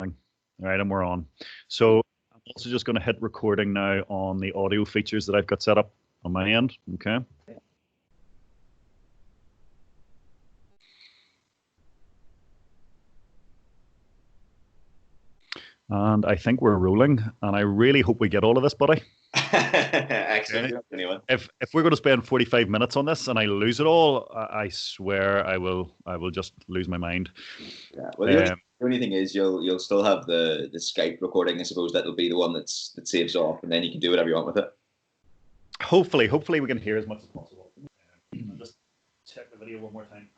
All right, and we're on. So I'm also just going to hit recording now on the audio features that I've got set up on my end. Okay. And I think we're rolling, and I really hope we get all of this, buddy. Excellent. Okay. Anyone? If we're going to spend 45 minutes on this and I lose it all, I swear I will just lose my mind. Yeah. Well, the only thing is you'll still have the Skype recording. I suppose that'll be the one that saves off, and then you can do whatever you want with it. Hopefully we can hear as much as possible. I'll just check the video one more time.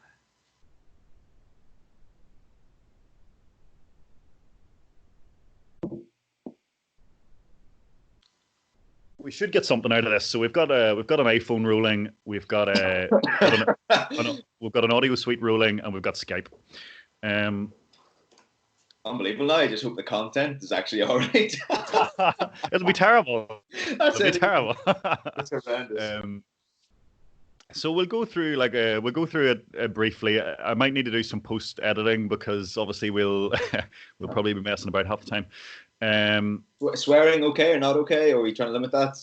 We should get something out of this. So we've got an iPhone rolling, we've got we've got an audio suite rolling, and we've got Skype. Unbelievable. Now I just hope the content is actually all right. It'll be terrible. It'll be terrible. It's horrendous. So we'll go through it briefly. I might need to do some post editing because obviously we'll probably be messing about half the time. Swearing okay or not okay? Or are we trying to limit that?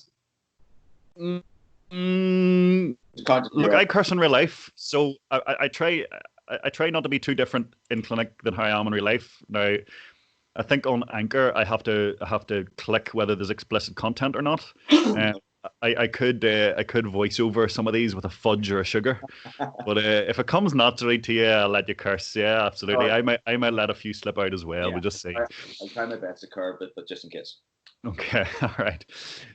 Look, I curse in real life, so I try not to be too different in clinic than how I am in real life. Now, I think on Anchor I have to click whether there's explicit content or not. I could voice over some of these with a fudge or a sugar, but if it comes naturally to you, I'll let you curse. Yeah, absolutely. Right. I might let a few slip out as well. Yeah. We'll just see. I'll try my best to curb it, but just in case. Okay, all right.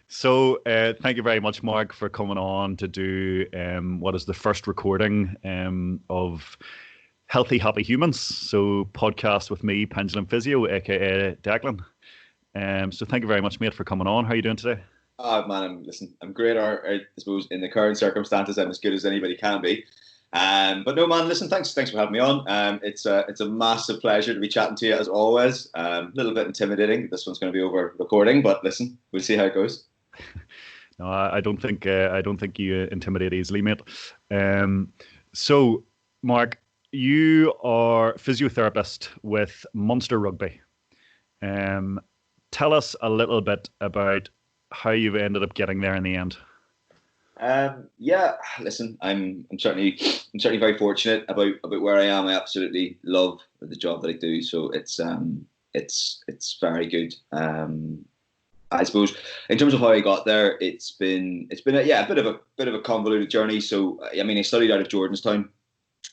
So thank you very much, Marc, for coming on to do what is the first recording of Healthy Happy Humans. So podcast with me, Pendulum Physio, aka Declan. So thank you very much, mate, for coming on. How are you doing today? Oh man, I'm great. I suppose in the current circumstances, I'm as good as anybody can be. But no, man, listen, thanks for having me on. It's a massive pleasure to be chatting to you as always. A little bit intimidating. This one's going to be over recording, but listen, we'll see how it goes. No, I don't think you intimidate easily, mate. So, Marc, you are physiotherapist with Munster Rugby. Tell us a little bit about how you've ended up getting there in the end. Yeah, listen, I'm certainly very fortunate about where I am. I absolutely love the job that I do, so it's very good. I suppose in terms of how I got there, it's been a bit of a convoluted journey. So I mean, I studied out of Jordanstown.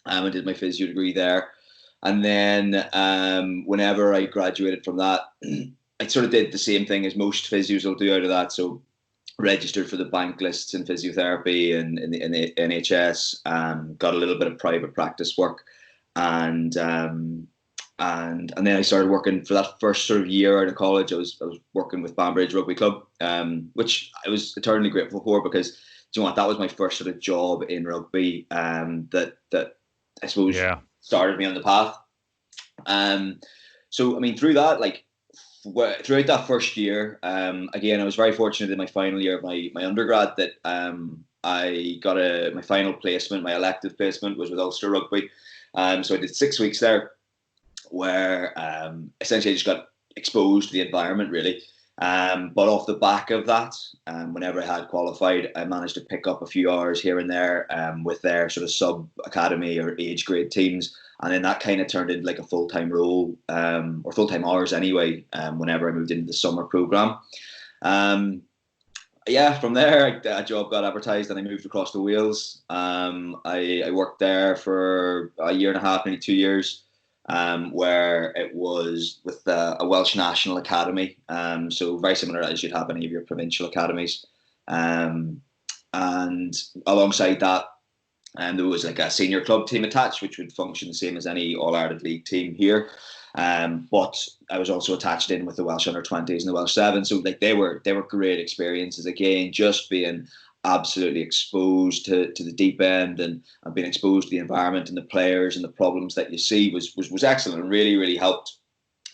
I did my physio degree there, and then whenever I graduated from that, I sort of did the same thing as most physios will do out of that. So registered for the bank lists in physiotherapy and in the NHS, got a little bit of private practice work, and then I started working for that first sort of year out of college. I was working with Banbridge Rugby Club, which I was eternally grateful for because, do you know what, that was my first sort of job in rugby, that I suppose started me on the path. So I mean, through that, throughout that first year, again, I was very fortunate in my final year of my undergrad that I got my final placement, my elective placement was with Ulster Rugby. So I did 6 weeks there where essentially I just got exposed to the environment really. But off the back of that, whenever I had qualified, I managed to pick up a few hours here and there with their sort of sub-academy or age grade teams. And then that kind of turned into like a full-time role, or full-time hours anyway, whenever I moved into the summer program. From there, a job got advertised and I moved across to Wales. I worked there for a year and a half, maybe 2 years, where it was with a Welsh National Academy. So very similar as you'd have any of your provincial academies. And alongside that, there was like a senior club team attached, which would function the same as any All-Ireland League team here. But I was also attached in with the Welsh under-20s and the Welsh 7s. So like they were great experiences. Again, just being absolutely exposed to the deep end and being exposed to the environment and the players and the problems that you see was excellent and really, really helped,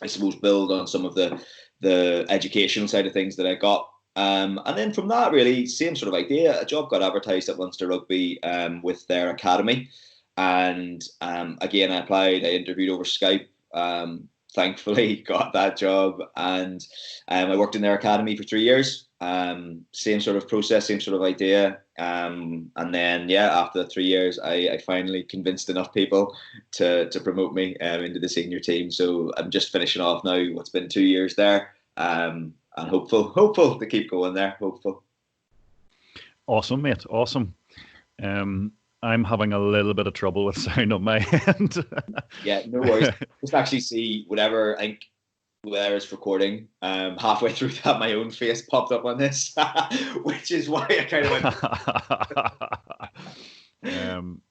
I suppose, build on some of the educational side of things that I got. And then from that, really, same sort of idea. A job got advertised at Munster Rugby with their academy. And again, I applied, I interviewed over Skype. thankfully got that job, and I worked in their academy for 3 years. Same sort of process, same sort of idea. And then, after the 3 years, I finally convinced enough people to promote me into the senior team. So I'm just finishing off now what's been 2 years there, and hopeful to keep going there. Hopeful. Awesome, mate. Awesome. I'm having a little bit of trouble with sound on my end. Yeah, no worries. Just actually see whatever, I think, whether it's recording, halfway through that, my own face popped up on this, which is why I kind of went.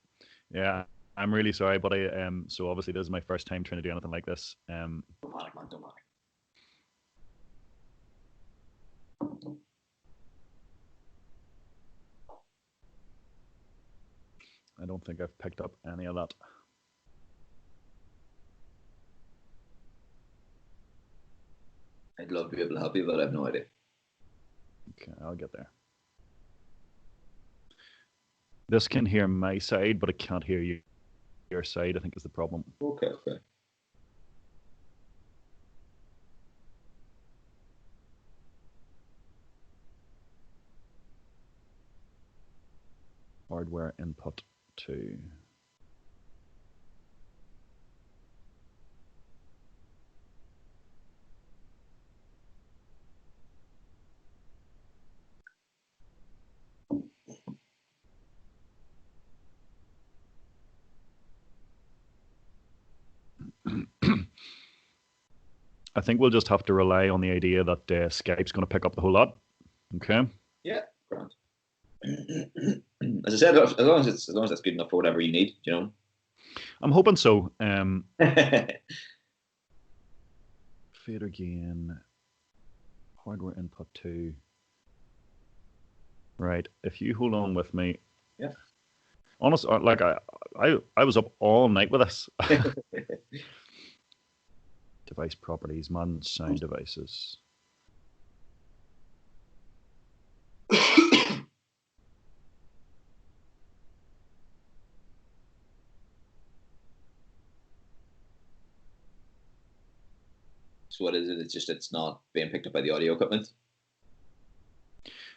Yeah, I'm really sorry, buddy. So obviously this is my first time trying to do anything like this. Don't panic, man. Don't panic. I don't think I've picked up any of that. I'd love to be able to help you, but I have no idea. Okay, I'll get there. This can hear my side, but it can't hear your side, I think, is the problem. Okay. Hardware input 2. I think we'll just have to rely on the idea that Skype's going to pick up the whole lot. Okay. Yeah, grand. As I said, as long as that's good enough for whatever you need, you know. I'm hoping so. Fader gain, hardware input 2. Right. If you hold on with me. Yeah. Honest, like I was up all night with this. Device properties, manage sound devices. So what is it? It's just it's not being picked up by the audio equipment.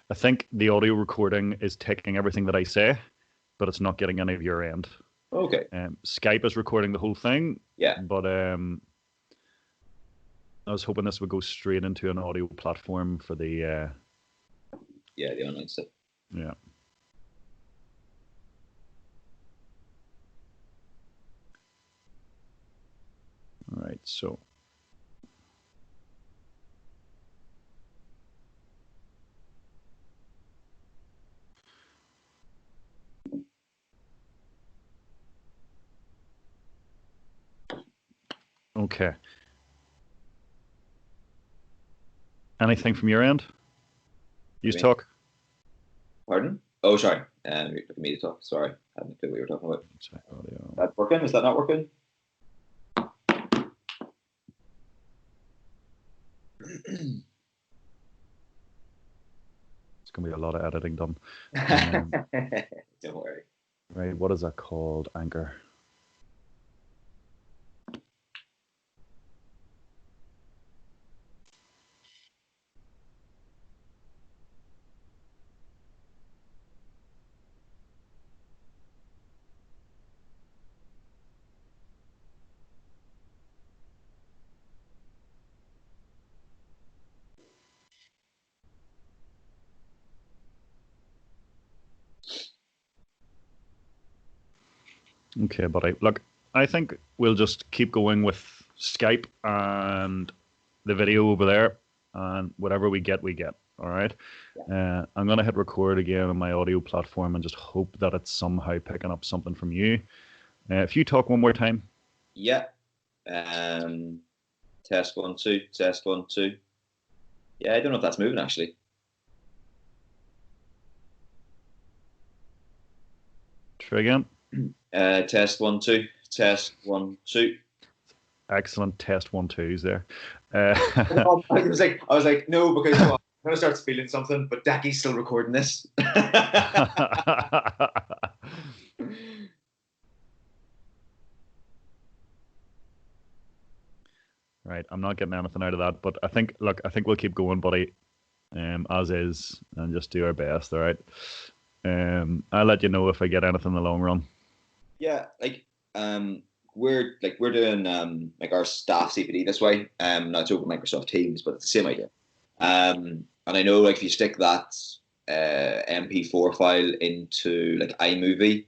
I think the audio recording is taking everything that I say, but it's not getting any of your end. Okay. Skype is recording the whole thing. Yeah. But I was hoping this would go straight into an audio platform for the the online stuff. Yeah. All right, so okay. Anything from your end? You talk. Pardon? Oh, sorry. You're looking at me to talk. Sorry, I hadn't clue what you were talking about. Check audio. That's working? Is that not working? It's gonna be a lot of editing done. Don't worry. Right, what is that called? Anchor. Okay, buddy. Look, I think we'll just keep going with Skype and the video over there, and whatever we get, we get. All right. Yeah. I'm gonna hit record again on my audio platform and just hope that it's somehow picking up something from you. If you talk one more time. Yeah. Test 1 2. Test 1 2. Yeah, I don't know if that's moving actually. Try again. Test 1 2. Test 1 2. Excellent. Test 1 2s there. I was like, no, because I'm gonna start feeling something, but Daki's still recording this. Right, I'm not getting anything out of that, but I think we'll keep going, buddy, as is, and just do our best. All right. I'll let you know if I get anything in the long run. Yeah, we're doing our staff CPD this way. Now it's over Microsoft Teams, but it's the same idea. And I know if you stick that MP4 file into iMovie,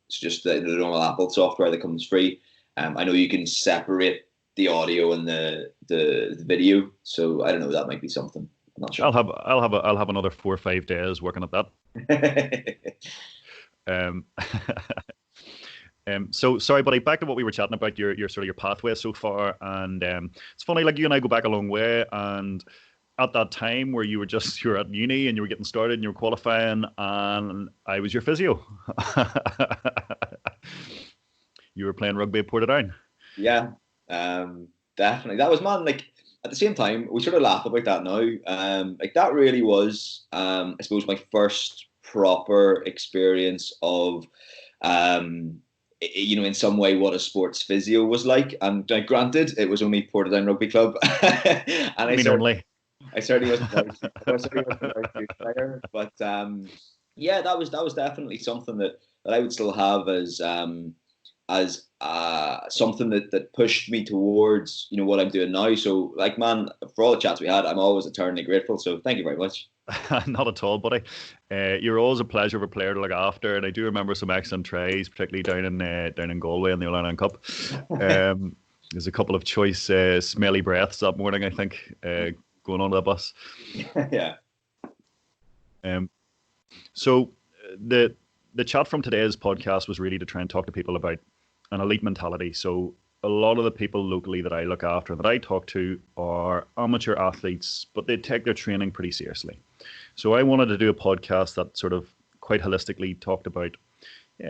it's just the normal Apple software that comes free. I know you can separate the audio and the video, so I don't know, that might be something. I'm not sure. I'll have another 4 or 5 days working at that. So sorry, buddy. Back to what we were chatting about, your sort of your pathway so far, and it's funny. You and I go back a long way, and at that time where you were at uni and you were getting started and you were qualifying, and I was your physio. You were playing rugby at Portadown. Yeah, definitely. That was, man. At the same time, we sort of laugh about that now. That really was, I suppose, my first proper experience of, in some way, what a sports physio was like. And granted, it was only Portadown Rugby Club, and I certainly wasn't a good player, but yeah, that was definitely something that I would still have as something that pushed me towards what I'm doing now. So man, for all the chats we had, I'm always eternally grateful. So thank you very much. Not at all, buddy. You're always a pleasure of a player to look after, and I do remember some excellent tries, particularly down in Galway in the All-Ireland Cup. There's a couple of choice smelly breaths that morning, I think, going on to the bus. Yeah. So the chat from today's podcast was really to try and talk to people about an elite mentality. So a lot of the people locally that I look after, that I talk to, are amateur athletes, but they take their training pretty seriously. So I wanted to do a podcast that sort of quite holistically talked about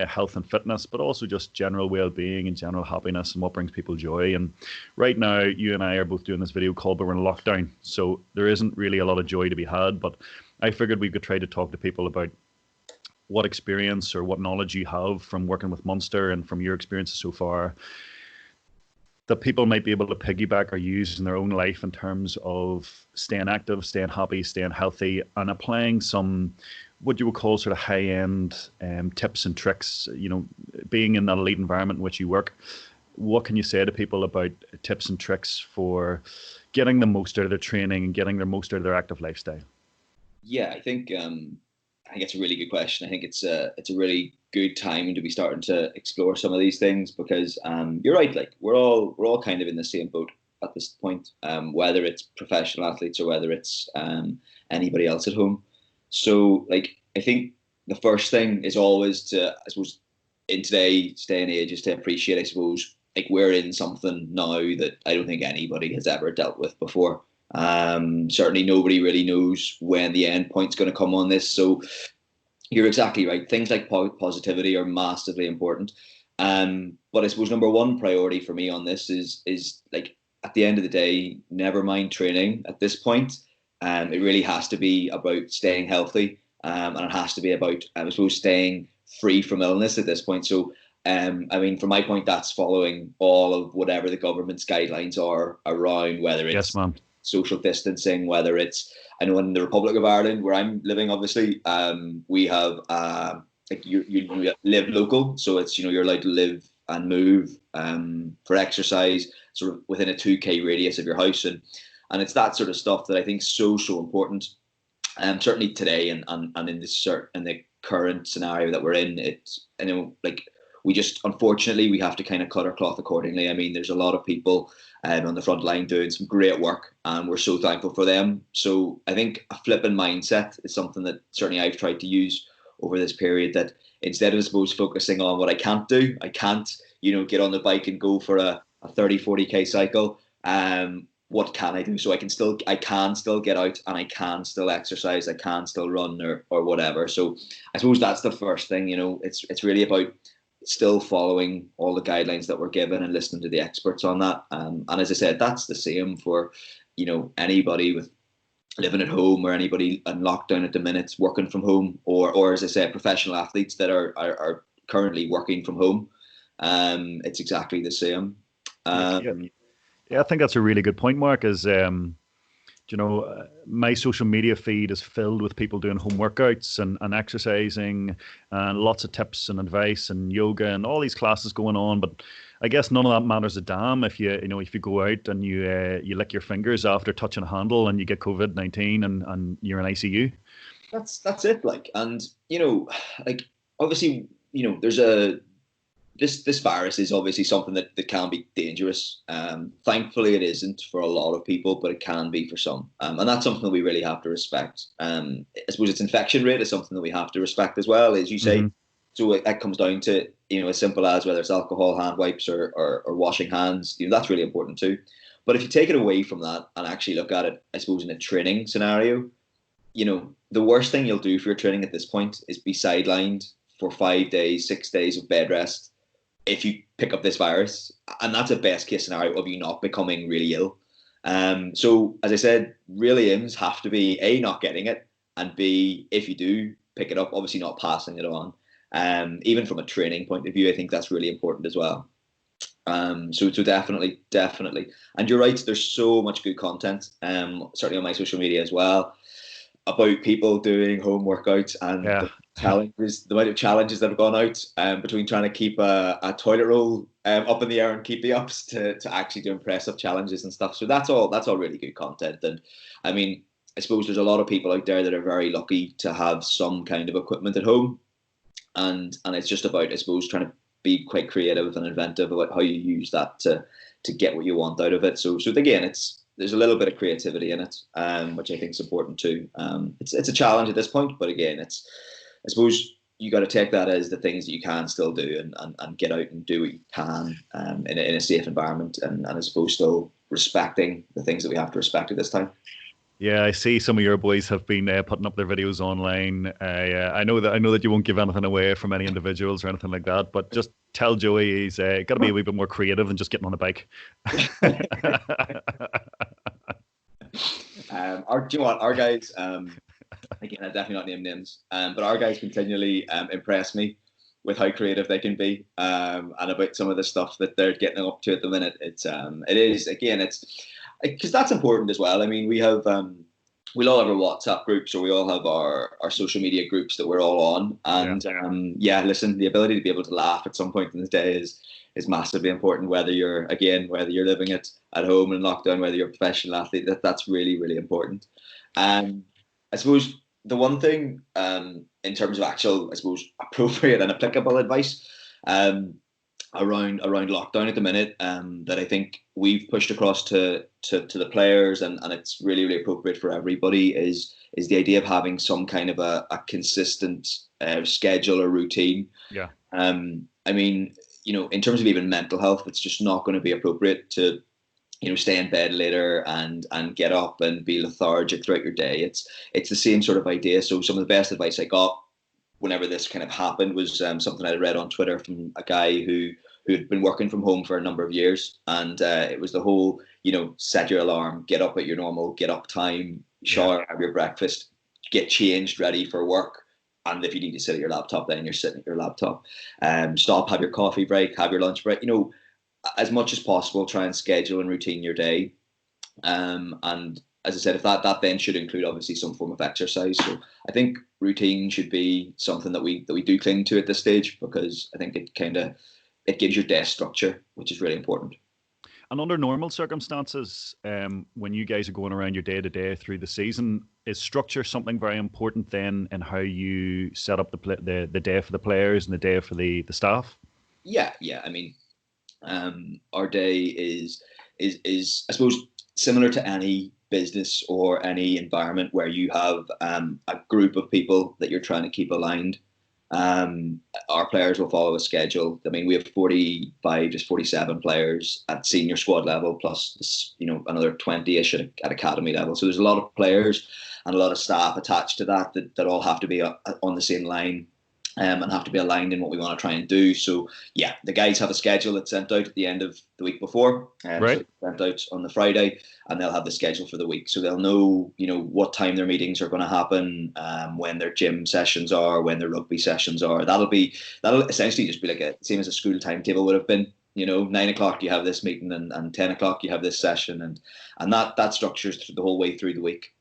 health and fitness, but also just general well-being and general happiness and what brings people joy. And right now, you and I are both doing this video call, but we're in lockdown, so there isn't really a lot of joy to be had. But I figured we could try to talk to people about what experience or what knowledge you have from working with Munster and from your experiences so far, that people might be able to piggyback or use in their own life in terms of staying active, staying happy, staying healthy, and applying some what you would call sort of high-end tips and tricks. Being in that elite environment in which you work, what can you say to people about tips and tricks for getting the most out of their training and getting the most out of their active lifestyle? Yeah, I think it's a really good question. I think it's a really good time to be starting to explore some of these things, because you're right. We're all kind of in the same boat at this point, whether it's professional athletes or whether it's anybody else at home. So I think the first thing is always to, I suppose, in today's day and age, is to appreciate, I suppose, we're in something now that I don't think anybody has ever dealt with before. Certainly nobody really knows when the end point's going to come on this. So you're exactly right. Things like positivity are massively important. But I suppose number one priority for me on this is at the end of the day, never mind training at this point. It really has to be about staying healthy, and it has to be about, I suppose, staying free from illness at this point. So, from my point, that's following all of whatever the government's guidelines are around, whether it's social distancing, whether it's, I know in the Republic of Ireland, where I'm living, obviously, we have you live local, so it's you're allowed to live and move for exercise sort of within a 2K radius of your house, and it's that sort of stuff that I think is so important. Certainly today and in the current scenario that we're in, we just, unfortunately, we have to kind of cut our cloth accordingly. There's a lot of people on the front line doing some great work, and we're so thankful for them. So I think a flipping mindset is something that certainly I've tried to use over this period, that instead of, I suppose, focusing on what I can't do, I can't, get on the bike and go for a 30, 40K cycle. What can I do? So I can still get out, and I can still exercise, I can still run or whatever. So I suppose that's the first thing. It's really about still following all the guidelines that we're given and listening to the experts on that. And as I said, that's the same for, anybody with living at home, or anybody in lockdown at the minute working from home, or as I said, professional athletes that are currently working from home. It's exactly the same. Yeah, I think that's a really good point, Mark. My social media feed is filled with people doing home workouts and exercising and lots of tips and advice and yoga and all these classes going on. But I guess none of that matters a damn if if you go out and you lick your fingers after touching a handle and you get COVID-19 and you're in ICU. That's it. And obviously, there's this virus is obviously something that can be dangerous. Thankfully, it isn't for a lot of people, but it can be for some. And that's something that we really have to respect. I suppose its infection rate is something that we have to respect as well, as you say. Mm-hmm. So it comes down to, as simple as whether it's alcohol, hand wipes, or washing hands. That's really important too. But if you take it away from that and actually look at it, I suppose, in a training scenario, the worst thing you'll do for your training at this point is be sidelined for 5 days, 6 days of bed rest if you pick up this virus. And that's a best case scenario of you not becoming really ill. So as I said, real aims have to be A, not getting it, and B, if you do pick it up, obviously not passing it on. Even from a training point of view, I think that's really important as well. So definitely. And you're right, there's so much good content, certainly on my social media as well, about people doing home workouts and the amount of challenges that have gone out between trying to keep a toilet roll up in the air and keep the ups to actually do impressive challenges and stuff. So that's all really good content. And I mean, I suppose there's a lot of people out there that are very lucky to have some kind of equipment at home, and it's just about, I suppose, trying to be quite creative and inventive about how you use that to get what you want out of it. So again, there's a little bit of creativity in it, which I think is important too. It's a challenge at this point, but again, I suppose you got to take that as the things that you can still do and get out and do what you can in a safe environment, and I suppose still respecting the things that we have to respect at this time. Yeah, I see some of your boys have been putting up their videos online. I know that you won't give anything away from any individuals or anything like that, but just tell Joey he's got to be a wee bit more creative than just getting on a bike. Our guys, again, I definitely not name names, but our guys continually impress me with how creative they can be, and about some of the stuff that they're getting up to at the minute. It's because that's important as well. I mean, we'll all have our WhatsApp groups, or we all have our social media groups that we're all on. And listen, the ability to be able to laugh at some point in the day is massively important, whether you're living it at home in lockdown, whether you're a professional athlete, that's really, really important. I suppose the one thing in terms of actual, I suppose, appropriate and applicable advice around lockdown at the minute, that I think we've pushed across to the players, and it's really, really appropriate for everybody, is the idea of having some kind of a consistent schedule or routine. Yeah. I mean, in terms of even mental health, it's just not going to be appropriate to stay in bed later and get up and be lethargic throughout your day. It's the same sort of idea. So some of the best advice I got whenever this kind of happened was something I read on Twitter from a guy who had been working from home for a number of years, and it was the whole, set your alarm, get up at your normal get up time, shower, have your breakfast, get changed, ready for work, and if you need to sit at your laptop, then you're sitting at your laptop. Stop, have your coffee break, have your lunch break. As much as possible, try and schedule and routine your day. And as I said, if that then should include obviously some form of exercise. So I think routine should be something that we do cling to at this stage, because I think it gives your day structure, which is really important. And under normal circumstances, when you guys are going around your day to day through the season, is structure something very important then in how you set up the day for the players and the day for the staff? Yeah. I mean, our day is I suppose similar to any business or any environment where you have a group of people that you're trying to keep aligned. Our players will follow a schedule. I mean, we have 45, just 47 players at senior squad level, plus another 20-ish at academy level. So there's a lot of players and a lot of staff attached to that all have to be on the same line. And have to be aligned in what we want to try and do. So yeah, the guys have a schedule that's sent out at the end of the week before, right? So sent out on the Friday, and they'll have the schedule for the week. So they'll know, what time their meetings are going to happen, when their gym sessions are, when their rugby sessions are. That'll essentially just be like same as a school timetable would have been. You know, 9 o'clock you have this meeting, and 10 o'clock you have this session, and that structures the whole way through the week.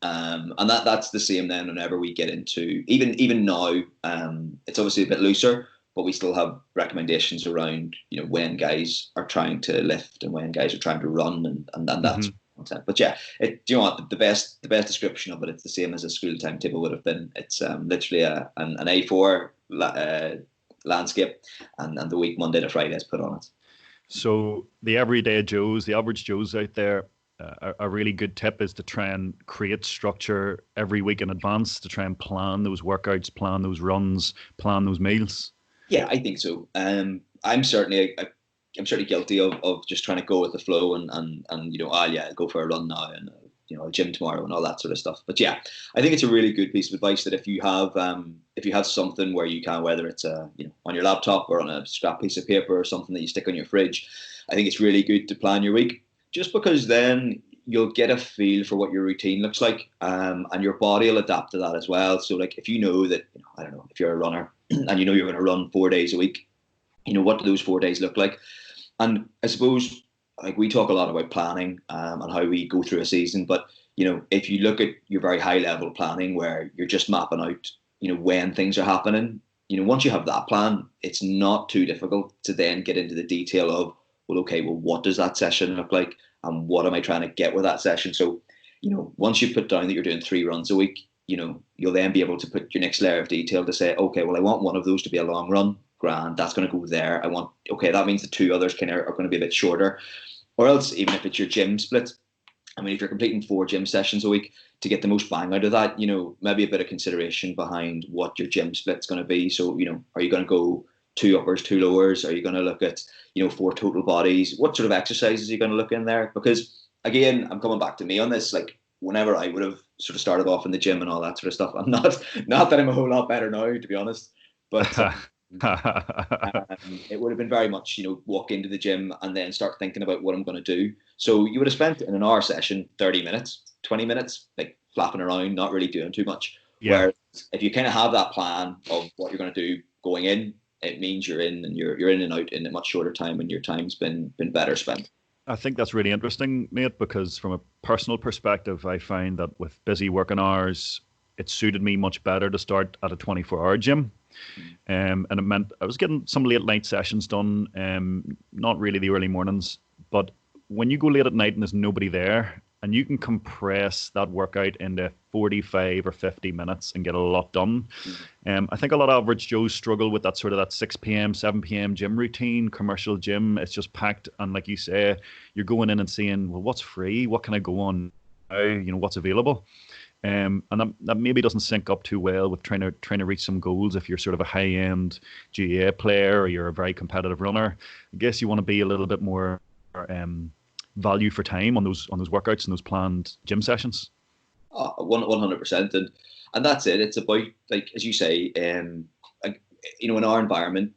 And that's the same then whenever we get into even now. It's obviously a bit looser, but we still have recommendations around, you know, when guys are trying to lift and when guys are trying to run, and that's content. But yeah, do you know what, the best description of it, it's the same as a school timetable would have been. It's literally an A4 landscape, and the week Monday to Friday is put on it. So the everyday Joes, the average Joes out there, a really good tip is to try and create structure every week in advance, to try and plan those workouts, plan those runs, plan those meals. Yeah, I think so. I'm certainly guilty of just trying to go with the flow and you know, yeah, go for a run now, and you know, gym tomorrow and all that sort of stuff. But yeah, I think it's a really good piece of advice that if you have something where you can, whether it's you know, on your laptop or on a scrap piece of paper or something that you stick on your fridge, I think it's really good to plan your week, just because then you'll get a feel for what your routine looks like, and your body will adapt to that as well. So like, if you know that, you know, I don't know, if you're a runner and you know you're going to run 4 days a week, you know, what do those 4 days look like? And I suppose, like, we talk a lot about planning, and how we go through a season, but you know, if you look at your very high level planning where you're just mapping out, you know, when things are happening, you know, once you have that plan, it's not too difficult to then get into the detail of, well, okay, well, what does that session look like, and what am I trying to get with that session? So, you know, once you put down that you're doing 3 runs a week, you know, you'll then be able to put your next layer of detail to say, okay, well, I want one of those to be a long run. Grand, that's going to go there. Okay, that means the 2 others are going to be a bit shorter. Or else, even if it's your gym split, I mean, if you're completing 4 gym sessions a week, to get the most bang out of that, you know, maybe a bit of consideration behind what your gym split's going to be. So, you know, are you going to go 2 uppers, 2 lowers? Are you going to look at, you know, 4 total bodies? What sort of exercises are you going to look in there? Because again, I'm coming back to me on this. Like, whenever I would have sort of started off in the gym and all that sort of stuff, I'm not that I'm a whole lot better now, to be honest. But it would have been very much, you know, walk into the gym and then start thinking about what I'm going to do. So you would have spent in an hour session 30 minutes, 20 minutes, like flapping around, not really doing too much. Yeah. Whereas if you kind of have that plan of what you're going to do going in, it means you're in and out in a much shorter time, and your time's been better spent. I think that's really interesting, mate, because from a personal perspective, I find that with busy working hours, it suited me much better to start at a 24-hour gym. And it meant I was getting some late night sessions done, not really the early mornings, but when you go late at night and there's nobody there, and you can compress that workout into 45 or 50 minutes and get a lot done. I think a lot of average Joes struggle with that sort of that 6 p.m., 7 p.m. gym routine, commercial gym. It's just packed. And like you say, you're going in and seeing, well, what's free? What can I go on now? You know, what's available? And that maybe doesn't sync up too well with trying to reach some goals if you're sort of a high-end GA player or you're a very competitive runner. I guess you want to be a little bit more value for time on those workouts and those planned gym sessions. 100%, and that's it. It's about, like, as you say, like, you know, in our environment,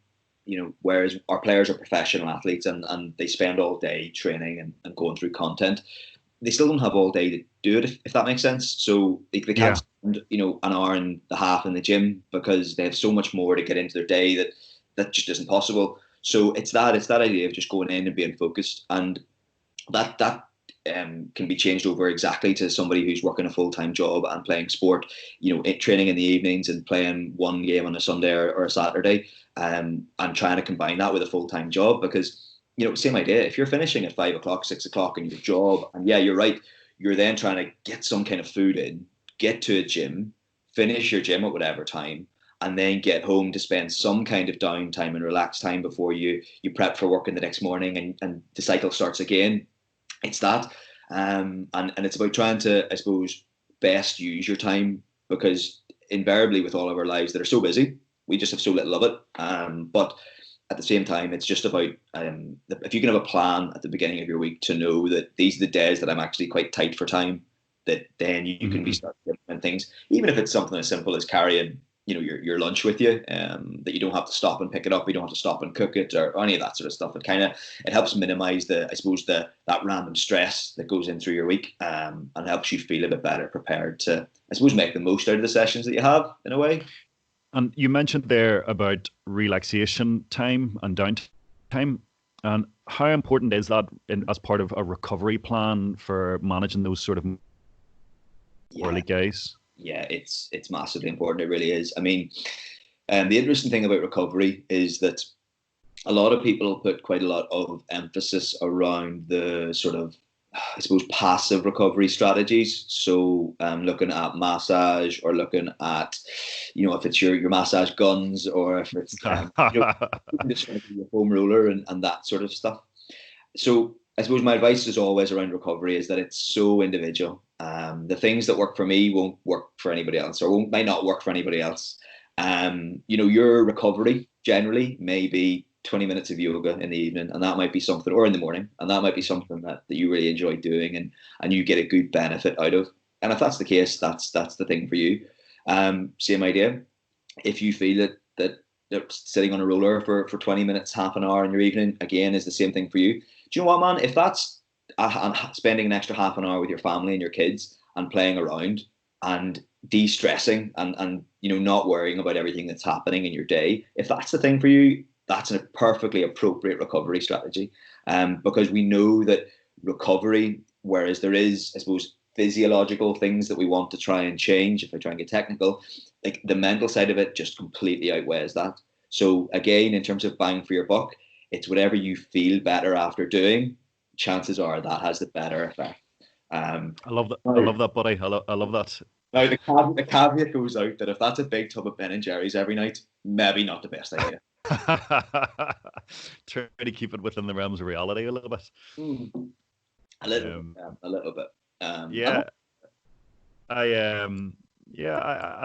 you know, whereas our players are professional athletes and they spend all day training and going through content, they still don't have all day to do it, if that makes sense. So they can't spend, you know, an hour and a half in the gym because they have so much more to get into their day that just isn't possible. So it's that idea of just going in and being focused, and that can be changed over exactly to somebody who's working a full-time job and playing sport, you know, training in the evenings and playing one game on a Sunday or a Saturday, and trying to combine that with a full-time job. Because, you know, same idea. If you're finishing at 5 o'clock, 6 o'clock in your job, and yeah, you're right, you're then trying to get some kind of food in, get to a gym, finish your gym at whatever time, and then get home to spend some kind of downtime and relaxed time before you prep for work in the next morning, and the cycle starts again. It's that. And it's about trying to, I suppose, best use your time, because invariably with all of our lives that are so busy, we just have so little of it. But at the same time, it's just about, if you can have a plan at the beginning of your week to know that these are the days that I'm actually quite tight for time, that then you can be starting to implement things, even if it's something as simple as carrying, you know, your lunch with you, that you don't have to stop and pick it up, you don't have to stop and cook it, or any of that sort of stuff. It helps minimize that random stress that goes in through your week, and helps you feel a bit better prepared to, I suppose, make the most out of the sessions that you have, in a way. And you mentioned there about relaxation time and downtime. And how important is that as part of a recovery plan for managing those sort of early guys? Yeah, it's massively important. It really is. I mean, the interesting thing about recovery is that a lot of people put quite a lot of emphasis around the sort of, I suppose, passive recovery strategies. So looking at massage, or looking at, if it's your massage guns, or if it's just your foam roller and that sort of stuff. So I suppose my advice is always around recovery is that it's so individual. The things that work for me won't work for anybody else, or might not work for anybody else. Your recovery generally may be 20 minutes of yoga in the evening, and that might be something, or in the morning, and that might be something that you really enjoy doing, and you get a good benefit out of. And if that's the case, that's the thing for you. Same idea. If you feel that sitting on a roller for 20 minutes, half an hour in your evening, again, is the same thing for you. Do you know what, man? If that's spending an extra half an hour with your family and your kids and playing around and de-stressing and not worrying about everything that's happening in your day, if that's the thing for you, that's a perfectly appropriate recovery strategy. Because we know that recovery, whereas there is, I suppose, physiological things that we want to try and change, if I try and get technical, like the mental side of it just completely outweighs that. So again, in terms of bang for your buck, it's whatever you feel better after doing, chances are that has the better effect. I love that. I love that, buddy. I love that. Now, the caveat goes out that if that's a big tub of Ben and Jerry's every night, maybe not the best idea. Try to keep it within the realms of reality a little bit. A little bit. I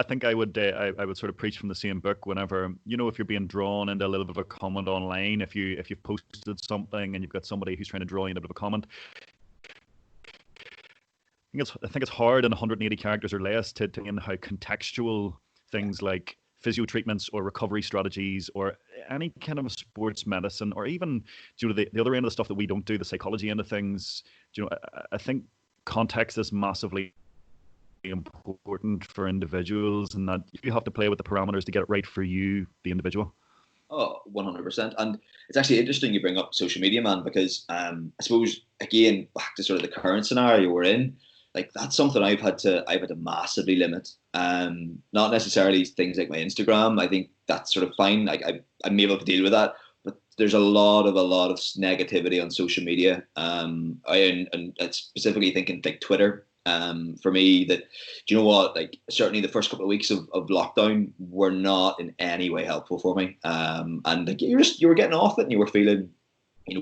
think I would sort of preach from the same book whenever, if you're being drawn into a little bit of a comment online, if you've posted something and you've got somebody who's trying to draw you into a bit of a comment, I think it's hard in 180 characters or less to in how contextual things like physio treatments or recovery strategies or any kind of sports medicine, or even the other end of the stuff that we don't do, the psychology end of things. I think context is massively important for individuals, and that you have to play with the parameters to get it right for you, the individual. Oh, 100%. And it's actually interesting you bring up social media, man, because I suppose, again, back to sort of the current scenario we're in, like that's something I've had to massively limit. Not necessarily things like my Instagram. I think that's sort of fine. Like I'm able to deal with that. But there's a lot of negativity on social media. And specifically thinking like Twitter. For me, that, do you know what? Like certainly the first couple of weeks of lockdown were not in any way helpful for me. And like you were getting off it, and you were feeling,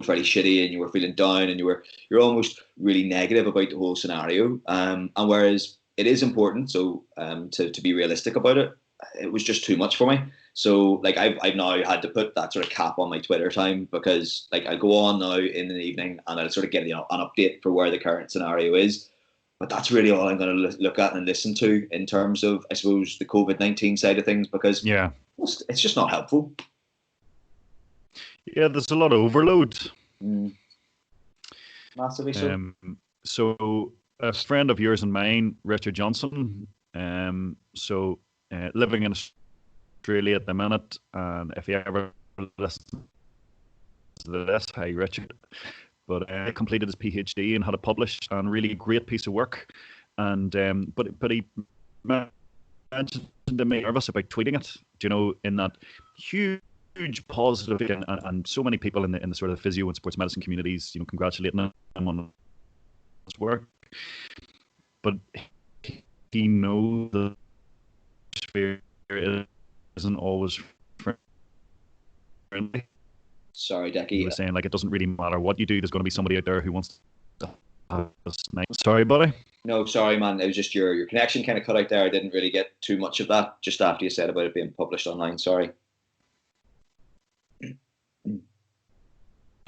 fairly shitty, and you were feeling down, and you're almost really negative about the whole scenario. And whereas it is important, so to be realistic about it, it was just too much for me. So like I've now had to put that sort of cap on my Twitter time, because like I go on now in the evening and I'll sort of get an update for where the current scenario is. But that's really all I'm going to look at and listen to in terms of, I suppose, the COVID-19 side of things, because it's just not helpful. Yeah, there's a lot of overload. Massively so. So a friend of yours and mine, Richard Johnson, living in Australia at the minute, and if you ever listen to this, hi Richard, but he completed his PhD and had it published, and really great piece of work. And but he mentioned to me nervous about tweeting it. In that huge positive, and so many people in the sort of physio and sports medicine communities, congratulating him on his work. But he knows the sphere isn't always friendly. Sorry, Decky. He was saying, like, it doesn't really matter what you do, there's going to be somebody out there who wants to have this night. Sorry, buddy. No, sorry, man. It was just your connection kind of cut out there. I didn't really get too much of that just after you said about it being published online. Sorry.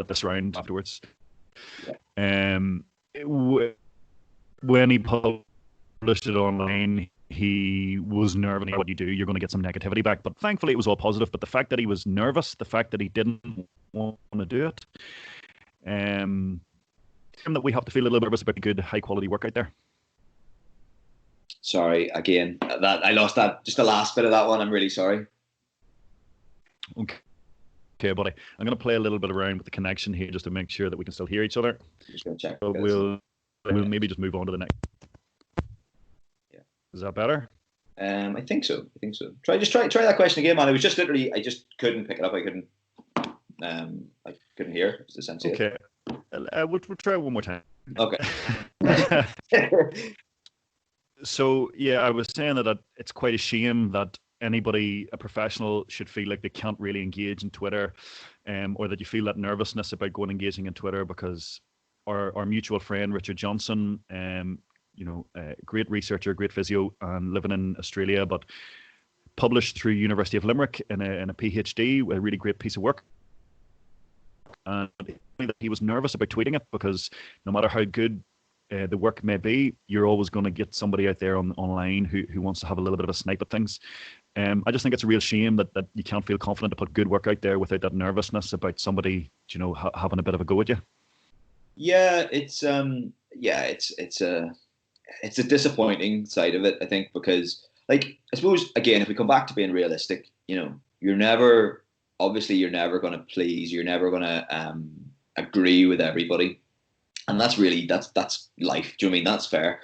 At this round afterwards. Yeah. When he published it online, he was nervous. What you do, you're going to get some negativity back. But thankfully, it was all positive. But the fact that he was nervous, the fact that he didn't want to do it, that we have to feel a little bit nervous about the good, high quality work out there. Sorry, again, that I lost that, just the last bit of that one. I'm really sorry. Okay. Okay, buddy. I'm going to play a little bit around with the connection here just to make sure that we can still hear each other. Just going to check. So we'll maybe just move on to the next. Yeah. Is that better? I think so. Try that question again, man. It was just literally, I just couldn't pick it up. I couldn't hear. It's essentially okay. We'll try one more time. Okay. So yeah, I was saying that it's quite a shame that anybody, a professional, should feel like they can't really engage in Twitter, or that you feel that nervousness about going engaging in Twitter, because our mutual friend Richard Johnson, great researcher, great physio, and living in Australia, but published through University of Limerick in a PhD, a really great piece of work. And he was nervous about tweeting it because no matter how good the work may be, you're always going to get somebody out there online who wants to have a little bit of a snipe at things. I just think it's a real shame that you can't feel confident to put good work out there without that nervousness about somebody, having a bit of a go at you. Yeah, it's a disappointing side of it, I think, because, like, I suppose, again, if we come back to being realistic, you're never going to please, you're never going to agree with everybody. And that's life. Do you know what I mean? That's fair.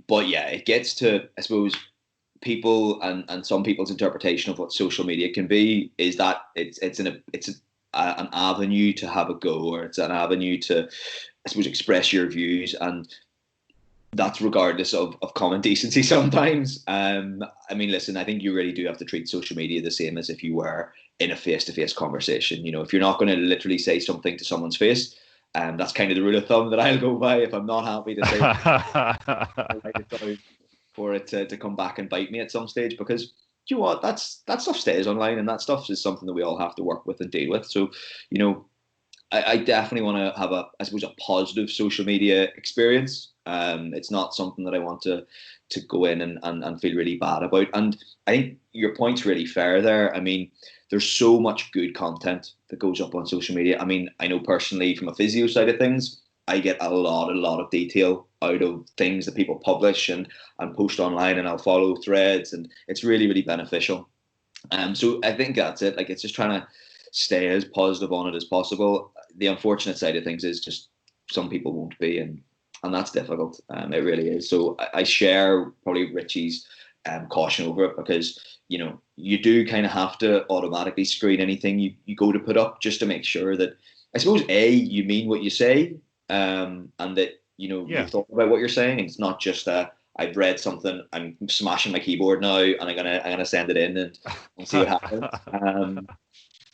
But yeah, it gets to, I suppose, people and some people's interpretation of what social media can be is that it's an avenue to have a go, or it's an avenue to, I suppose, express your views, and that's regardless of common decency sometimes. I mean, listen, I think you really do have to treat social media the same as if you were in a face-to-face conversation. If you're not going to literally say something to someone's face, that's kind of the rule of thumb that I'll go by. If I'm not happy to say I like it for it to come back and bite me at some stage, because you know what, that stuff stays online, and that stuff is something that we all have to work with and deal with. So, I definitely want to have a positive social media experience. It's not something that I want to go in and feel really bad about. And I think your point's really fair there. I mean, there's so much good content that goes up on social media. I mean, I know personally from a physio side of things, I get a lot of detail out of things that people publish and post online, and I'll follow threads, and it's really, really beneficial. So I think that's it. Like, it's just trying to stay as positive on it as possible. The unfortunate side of things is just some people won't be, and that's difficult. It really is. So I share probably Richie's caution over it, because you do kind of have to automatically screen anything you go to put up, just to make sure that, I suppose, you mean what you say, and that you thought about what you're saying, and it's not just I've read something, I'm smashing my keyboard now, and I'm gonna send it in and see what happens.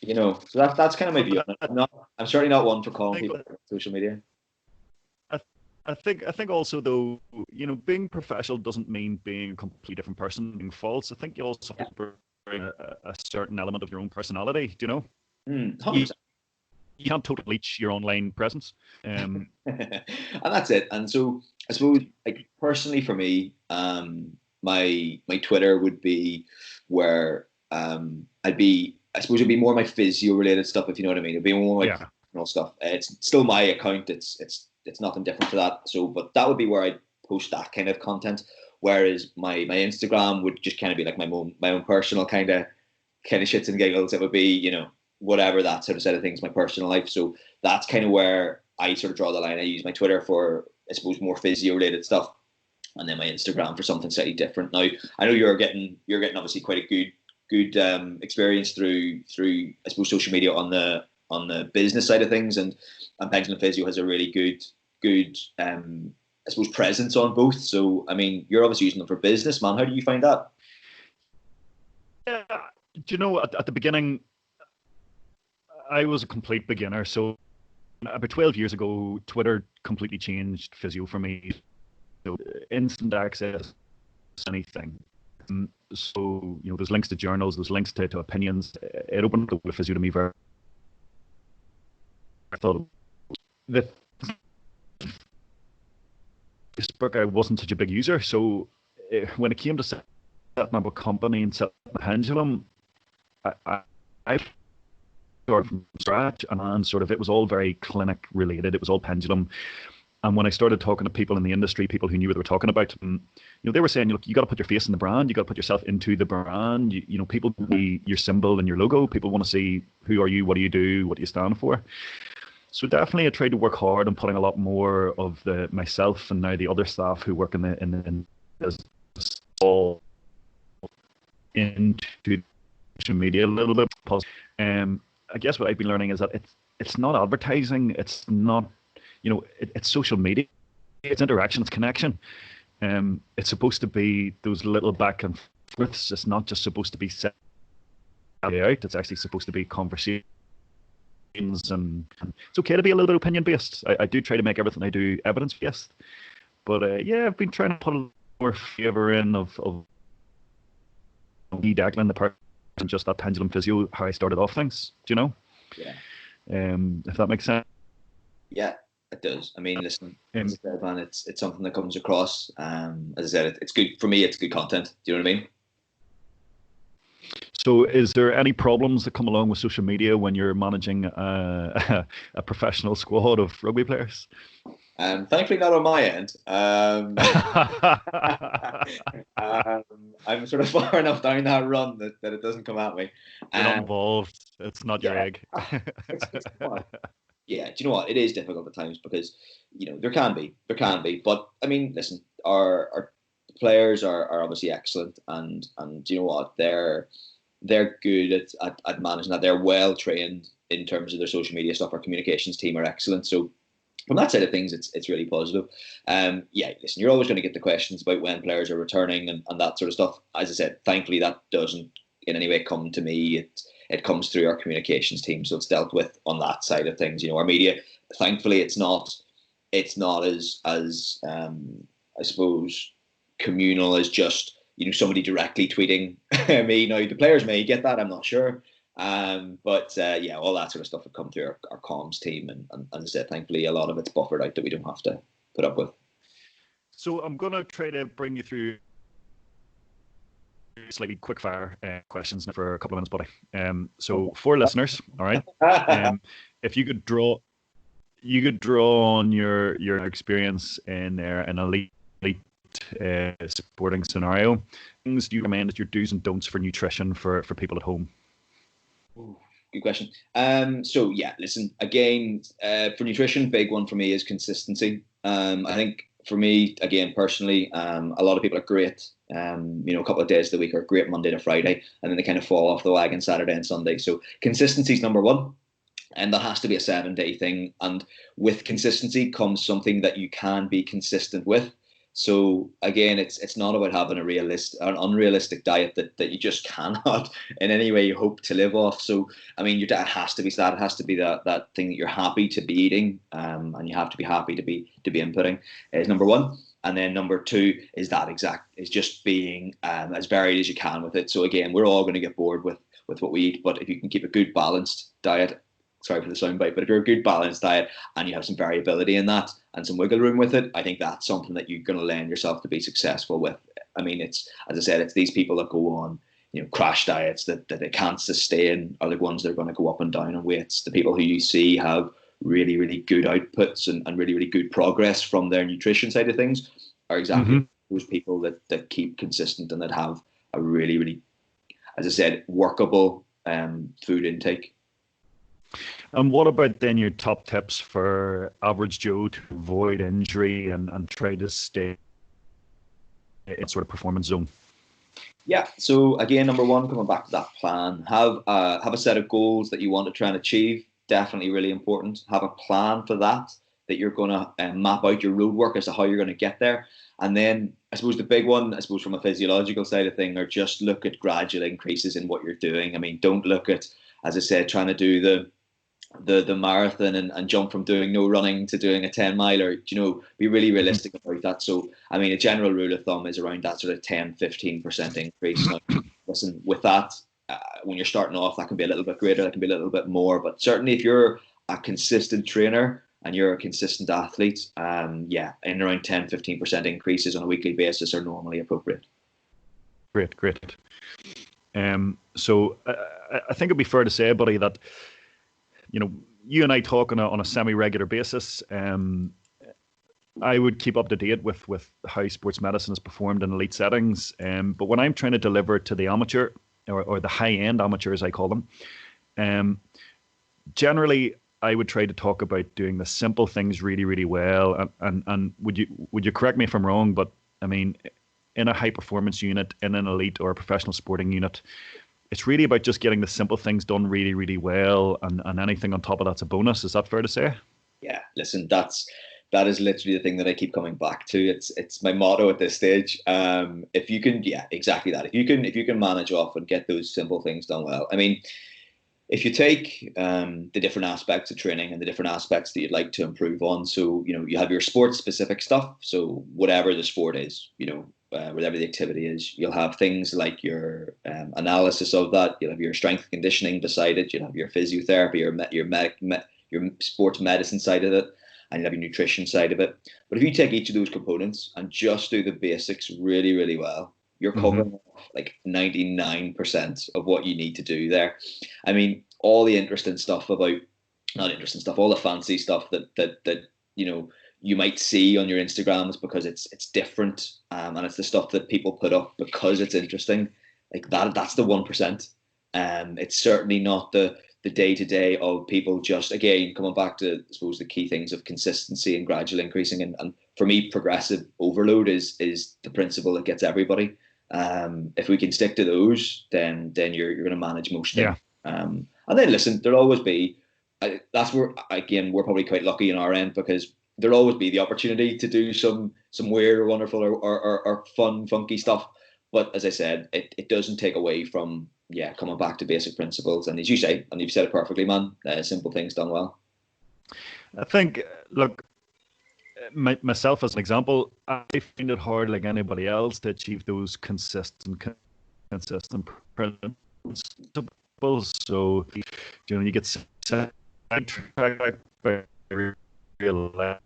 So that's kind of my view on it. I'm certainly not one for calling people on social media. I think also, though, being professional doesn't mean being a completely different person, being false. I think you also have to bring a certain element of your own personality. Do you know? 100%. You can't totally bleach your online presence. And that's it. And so I suppose, like, personally for me, my Twitter would be where it'd be more my physio related stuff, if you know what I mean. It'd be more my personal stuff. It's still my account. It's nothing different to that. So, but that would be where I post that kind of content. Whereas my Instagram would just kind of be like my own personal kind of shits and giggles. It would be, whatever, that sort of side of things, my personal life. So that's kind of where I sort of draw the line. I use my Twitter for, I suppose, more physio related stuff, and then my Instagram for something slightly different. Now, I know you're getting obviously quite a good experience through I suppose social media on the business side of things, and Pendulum Physio has a really good I suppose presence on both. So I mean, you're obviously using them for business, man. How do you find that? Yeah, do you know, at the beginning, I was a complete beginner. So about 12 years ago, Twitter completely changed physio for me. So instant access to anything. So, there's links to journals, there's links to opinions. It opened up the physio to me very. I thought that Facebook, I wasn't such a big user. So when it came to setting up a company and setting up a Pendulum, I started from scratch, and sort of, it was all very clinic related. It was all pendulum. And when I started talking to people in the industry, people who knew what they were talking about, and, they were saying, look, you got to put your face in the brand. You got to put yourself into the brand. People see your symbol and your logo. People want to see who are you, what do you do, what do you stand for. So definitely, I tried to work hard on putting a lot more of myself and now the other staff who work in the business all into social media a little bit. I guess what I've been learning is that it's not advertising. It's not. It's social media, it's interaction, it's connection. It's supposed to be those little back and forths. It's not just supposed to be set out. It's actually supposed to be conversations, and it's okay to be a little bit opinion based. I do try to make everything I do evidence based, but I've been trying to put a little more favour in of me Declan, the person, just that Pendulum Physio, how I started off things. Do you know? Yeah. If that makes sense. Yeah. It does. I mean, listen, as I said, man, it's something that comes across. As I said, it's good for me. It's good content. Do you know what I mean? So, is there any problems that come along with social media when you're managing a professional squad of rugby players? Thankfully, not on my end. I'm sort of far enough down that run that it doesn't come at me. You're not involved. It's not your egg. It's fun. Yeah, do you know what? It is difficult at times because, there can be, but I mean, listen, our players are obviously excellent, and you know what? They're good at managing that. They're well trained in terms of their social media stuff. Our communications team are excellent. So from that side of things, it's really positive. Listen, you're always going to get the questions about when players are returning and that sort of stuff. As I said, thankfully that doesn't in any way come to me. It comes through our communications team, so it's dealt with on that side of things. Our media, thankfully, it's not as I suppose communal as just somebody directly tweeting me. Now the players may get that, I'm not sure, but all that sort of stuff would come through our comms team, and as I said, thankfully, a lot of it's buffered out that we don't have to put up with. So I'm gonna try to bring you through slightly quick fire questions for a couple of minutes, buddy. So for listeners, all right, if you could draw on your experience in an elite supporting scenario, things do you recommend as your do's and don'ts for nutrition for people at home? Ooh, good question. So listen, again, for nutrition, big one for me is consistency. I think for me, again, personally, a lot of people are great. A couple of days of the week are great Monday to Friday, and then they kind of fall off the wagon Saturday and Sunday. So consistency is number one, and that has to be a 7-day thing. And with consistency comes something that you can be consistent with. So again, it's not about having an unrealistic diet that you just cannot in any way hope to live off. So I mean, your diet has to be that. It has to be that thing that you're happy to be eating, and you have to be happy to be inputting. Is number one. And then number two is just being as varied as you can with it. So again, we're all going to get bored with what we eat, but if you can keep a good balanced diet, sorry for the soundbite, but if you're a good balanced diet and you have some variability in that and some wiggle room with it, I think that's something that you're going to lend yourself to be successful with. I mean, it's, as I said, it's these people that go on, crash diets that they can't sustain are the ones that are going to go up and down in weights. The people who you see have really, really good outputs and really, really good progress from their nutrition side of things are exactly those people that keep consistent and that have a really, really, as I said, workable food intake. And what about then your top tips for average Joe to avoid injury and try to stay in sort of performance zone? Yeah. So again, number one, coming back to that plan, have a set of goals that you want to try and achieve. Definitely really important. Have a plan for that you're going to map out your road work as to how you're going to get there. And then I suppose the big one, from a physiological side of thing, are just look at gradual increases in what you're doing. I mean, don't look at, as I said, trying to do the marathon and jump from doing no running to doing a 10 miler, be really realistic about that. So, I mean, a general rule of thumb is around that sort of 10-15% increase. Now, listen, with that, when you're starting off, that can be a little bit greater, that can be a little bit more. But certainly if you're a consistent trainer and you're a consistent athlete, in around 10-15% increases on a weekly basis are normally appropriate. Great. So I think it'd be fair to say, buddy, that you and I talk on a semi-regular basis. I would keep up to date with how sports medicine is performed in elite settings. But when I'm trying to deliver to the amateur or the high end amateur, as I call them, generally I would try to talk about doing the simple things really, really well. And would you correct me if I'm wrong? But I mean, in a high performance unit, in an elite or a professional sporting unit, it's really about just getting the simple things done really, really well, and anything on top of that's a bonus. Is that fair to say? Yeah, listen, that is literally the thing that I keep coming back to. It's my motto at this stage. If you can, yeah, exactly that. If you can manage off and get those simple things done well. I mean, if you take the different aspects of training and the different aspects that you'd like to improve on, so you have your sports specific stuff. So whatever the sport is, whatever the activity is, you'll have things like your analysis of that. You'll have your strength conditioning beside it. You'll have your physiotherapy, your sports medicine side of it, and you'll have your nutrition side of it. But if you take each of those components and just do the basics really, really well, you're covering like 99% of what you need to do there. I mean, all the interesting stuff about, not interesting stuff, all the fancy stuff that you might see on your Instagrams because it's different, and it's the stuff that people put up because it's interesting. Like that's the 1%. It's certainly not the day-to-day of people just, again, coming back to, I suppose, the key things of consistency and gradual increasing. And for me, progressive overload is the principle that gets everybody. If we can stick to those, then you're going to manage most things. Yeah. And then listen, there'll always be, that's where, again, we're probably quite lucky in our end, because there'll always be the opportunity to do some weird or wonderful or fun, funky stuff. But as I said, it doesn't take away from, coming back to basic principles. And as you say, and you've said it perfectly, man, simple things done well. I think, look, myself as an example, I find it hard, like anybody else, to achieve those consistent principles. So, you get sidetracked by real life.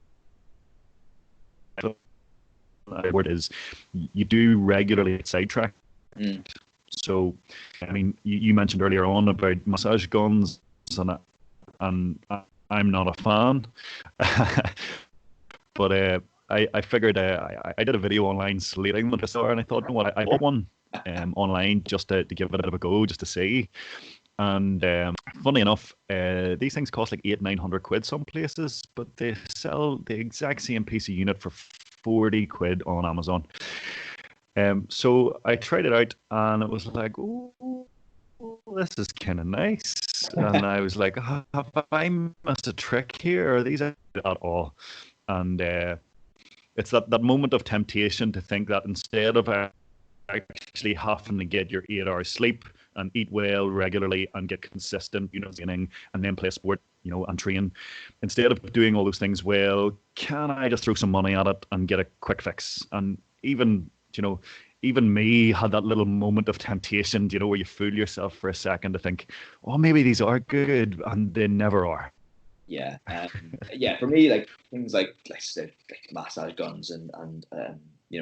Word is, you do regularly get sidetracked. So, I mean, you mentioned earlier on about massage guns, and I'm not a fan. But I figured I did a video online slating them this hour, and I thought, you know what, I bought one online just to give it a bit of a go, just to see. And funny enough, these things cost like £800-900 some places, but they sell the exact same piece of unit for £40 on Amazon. So I tried it out, and it was like, oh, this is kind of nice. And I was like, have I missed a trick here? Or are these at all? And it's that moment of temptation to think that instead of actually having to get your 8 hours sleep and eat well regularly and get consistent, training, and then play sport, and train, instead of doing all those things well, can I just throw some money at it and get a quick fix? And even me had that little moment of temptation, where you fool yourself for a second to think, oh, maybe these are good, and they never are. Yeah, for me, like things like I said, like massage guns and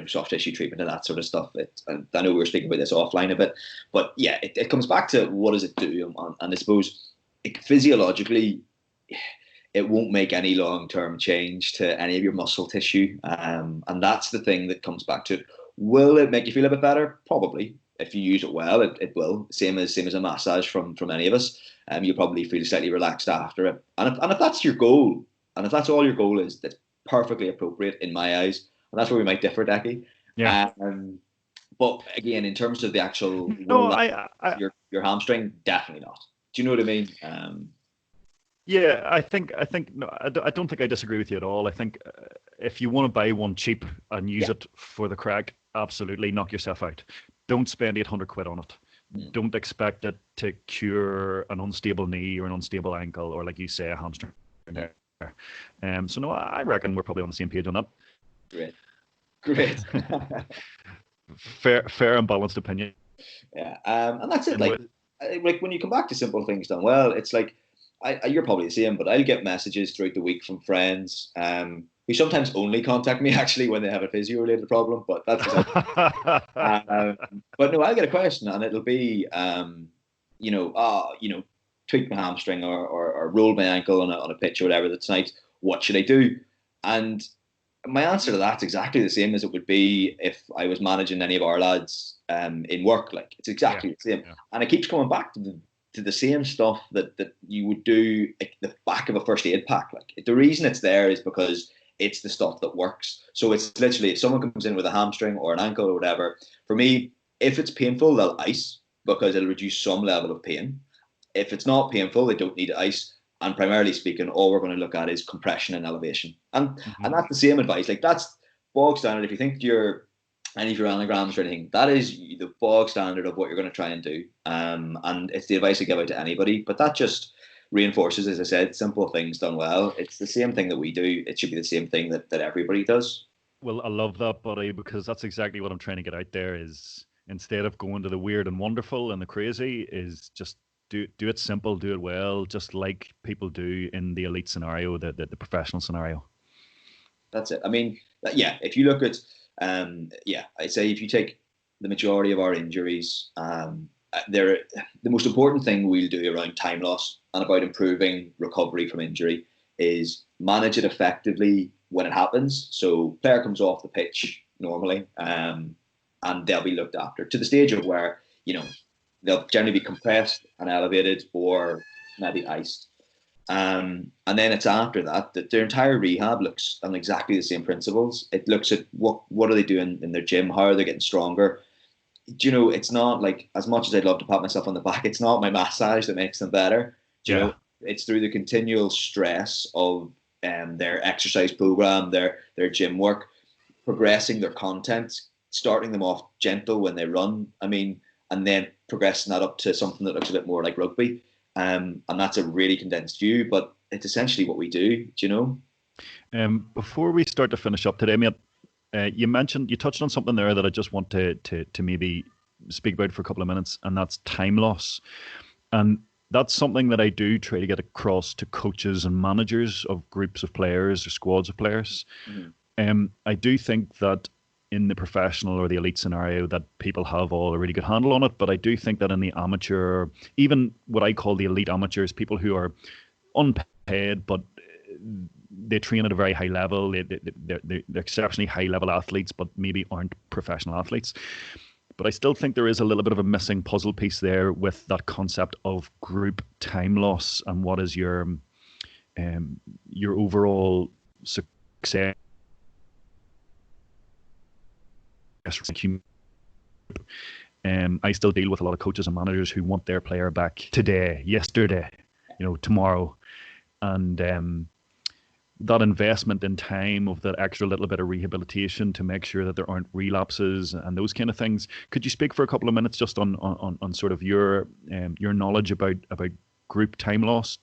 soft tissue treatment and that sort of stuff. And I know we were speaking about this offline a bit, but yeah, it comes back to what does it do, and I suppose physiologically, it won't make any long-term change to any of your muscle tissue, and that's the thing that comes back to it. Will it make you feel a bit better? Probably. If you use it well, it will. Same as a massage from any of us. You'll probably feel slightly relaxed after it. And if that's your goal, and if that's all your goal is, that's perfectly appropriate in my eyes. And that's where we might differ, Decky. Yeah. But again, in terms of the actual your hamstring, definitely not. Do you know what I mean? Yeah, I think no, I don't think I disagree with you at all. I think if you want to buy one cheap and use it for the crack, absolutely knock yourself out. Don't spend £800 on it. Don't expect it to cure an unstable knee or an unstable ankle, or like you say, a hamstring. So no, I reckon we're probably on the same page on that. Great. fair and balanced opinion. Yeah, and that's it. Like when you come back to simple things done well, it's like you're probably the same, but I'll get messages throughout the week from friends who sometimes only contact me actually when they have a physio-related problem. But that's but no, I'll get a question, and it'll be tweaked my hamstring or rolled my ankle on a pitch or whatever that's nice. What should I do? And my answer to that's exactly the same as it would be if I was managing any of our lads in work. Like, it's exactly the same, and it keeps coming back to the same stuff that you would do at the back of a first aid pack. Like, the reason it's there is because it's the stuff that works. So it's literally, if someone comes in with a hamstring or an ankle or whatever, for me, if it's painful, they'll ice because it'll reduce some level of pain. If it's not painful, they don't need ice. And primarily speaking, all we're going to look at is compression and elevation. And that's the same advice. Like, that's bog standard. If you think you're any of your anagrams or anything, that is the bog standard of what you're going to try and do. And it's the advice I give out to anybody. But that just reinforces, as I said, simple things done well. It's the same thing that we do. It should be the same thing that everybody does. Well, I love that, buddy, because that's exactly what I'm trying to get out there is, instead of going to the weird and wonderful and the crazy, is just do it simple, do it well, just like people do in the elite scenario, the professional scenario. That's it. I mean, yeah, if you look at, I'd say if you take the majority of our injuries, they're the most important thing we'll do around time loss and about improving recovery from injury is manage it effectively when it happens. So player comes off the pitch normally, and they'll be looked after to the stage of where, they'll generally be compressed and elevated or maybe iced. And then it's after that their entire rehab looks on exactly the same principles. It looks at what are they doing in their gym, how are they getting stronger. It's not like, as much as I'd love to pat myself on the back, it's not my massage that makes them better. It's through the continual stress of their exercise program, their gym work, progressing their content, starting them off gentle when they run. And then progressing that up to something that looks a bit more like rugby. And that's a really condensed view, but it's essentially what we do, Before we start to finish up today, mate, you touched on something there that I just want to maybe speak about for a couple of minutes, and that's time loss. And that's something that I do try to get across to coaches and managers of groups of players or squads of players. I do think that in the professional or the elite scenario that people have all a really good handle on it, but I do think that in the amateur, even what I call the elite amateurs, people who are unpaid but they train at a very high level, they're exceptionally high level athletes but maybe aren't professional athletes. But I still think there is a little bit of a missing puzzle piece there with that concept of group time loss and what is your overall success. I still deal with a lot of coaches and managers who want their player back today, yesterday, tomorrow, and that investment in time of that extra little bit of rehabilitation to make sure that there aren't relapses and those kind of things. Could you speak for a couple of minutes just on sort of your knowledge about group time loss?